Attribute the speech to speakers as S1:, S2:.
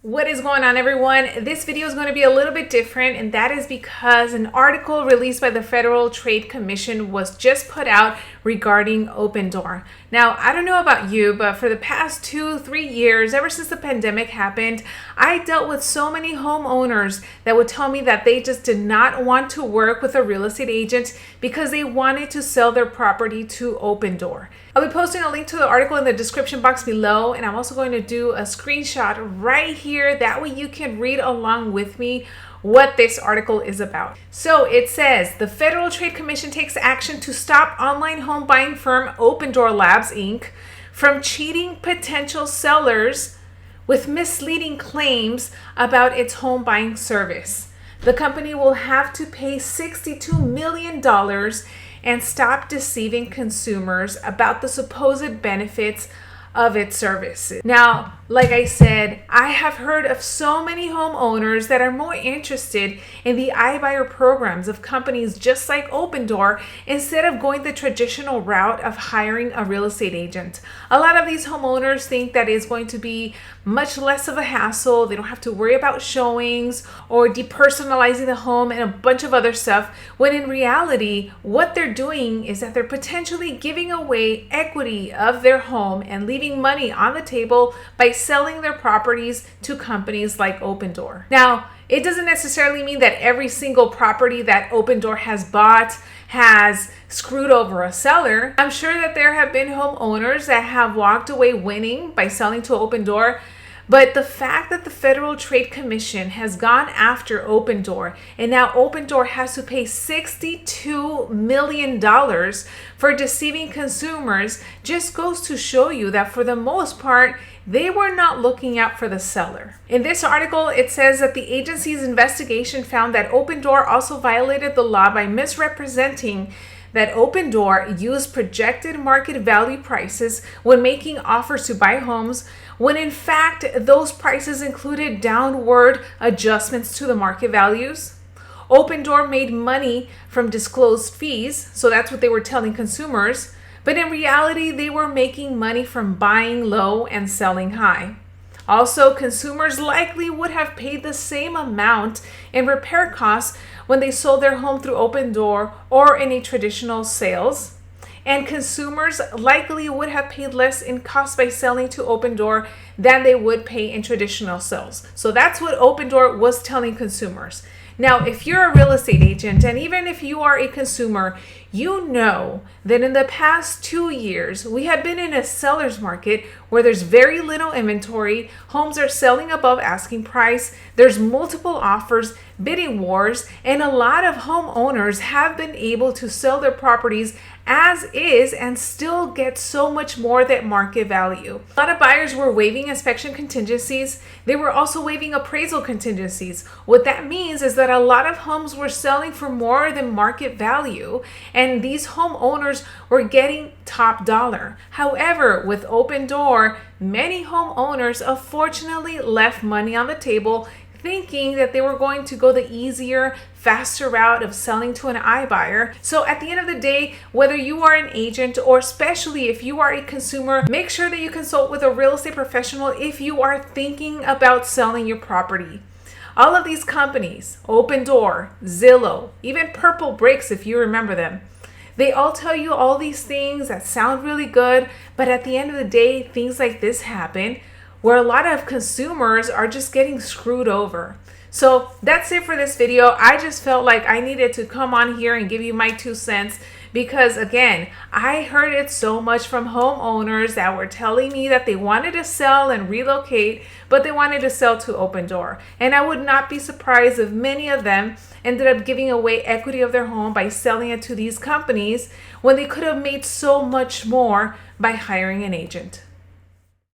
S1: What is going on, everyone? This video is going to be a little bit different, and that is because an article released by the Federal Trade Commission was just put out regarding Opendoor. Now, I don't know about you, but for the past 2-3 years, ever since the pandemic happened, I dealt with so many homeowners that would tell me that they just did not want to work with a real estate agent because they wanted to sell their property to Opendoor. I'll be posting a link to the article in the description box below, and I'm also going to do a screenshot right here. That way you can read along with me what this article is about. So it says, the Federal Trade Commission takes action to stop online home buying firm Opendoor Labs, Inc. from cheating potential sellers with misleading claims about its home buying service. The company will have to pay $62 million and stop deceiving consumers about the supposed benefits of its services. Now, like I said, I have heard of so many homeowners that are more interested in the iBuyer programs of companies just like Opendoor instead of going the traditional route of hiring a real estate agent. A lot of these homeowners think that it's going to be much less of a hassle. They don't have to worry about showings or depersonalizing the home and a bunch of other stuff, when in reality, what they're doing is that they're potentially giving away equity of their home and leaving money on the table by selling their properties to companies like Opendoor. Now, it doesn't necessarily mean that every single property that Opendoor has bought has screwed over a seller. I'm sure that there have been homeowners that have walked away winning by selling to Opendoor. But the fact that the Federal Trade Commission has gone after Opendoor, and now Opendoor has to pay $62 million for deceiving consumers, just goes to show you that for the most part, they were not looking out for the seller. In this article, it says that the agency's investigation found that Opendoor also violated the law by misrepresenting that Opendoor used projected market value prices when making offers to buy homes, when in fact those prices included downward adjustments to the market values. Opendoor made money from disclosed fees, so that's what they were telling consumers, but in reality they were making money from buying low and selling high. Also, consumers likely would have paid the same amount in repair costs when they sold their home through Opendoor or in a traditional sales. And consumers likely would have paid less in cost by selling to Opendoor than they would pay in traditional sales. So that's what Opendoor was telling consumers. Now, if you're a real estate agent, and even if you are a consumer, you know that in the past 2 years, we have been in a seller's market where there's very little inventory, homes are selling above asking price, there's multiple offers, bidding wars, and a lot of homeowners have been able to sell their properties as is and still get so much more than market value. A lot of buyers were waiving inspection contingencies. They were also waiving appraisal contingencies. What that means is that a lot of homes were selling for more than market value, and these homeowners were getting top dollar. However, with Opendoor, many homeowners unfortunately left money on the table, thinking that they were going to go the easier, faster route of selling to an iBuyer. So at the end of the day, whether you are an agent or especially if you are a consumer, make sure that you consult with a real estate professional if you are thinking about selling your property. All of these companies, Opendoor, Zillow, even Purple Bricks, if you remember them, they all tell you all these things that sound really good, but at the end of the day, things like this happen where a lot of consumers are just getting screwed over. So that's it for this video. I just felt like I needed to come on here and give you my 2 cents because, again, I heard it so much from homeowners that were telling me that they wanted to sell and relocate, but they wanted to sell to Opendoor. And I would not be surprised if many of them ended up giving away equity of their home by selling it to these companies when they could have made so much more by hiring an agent.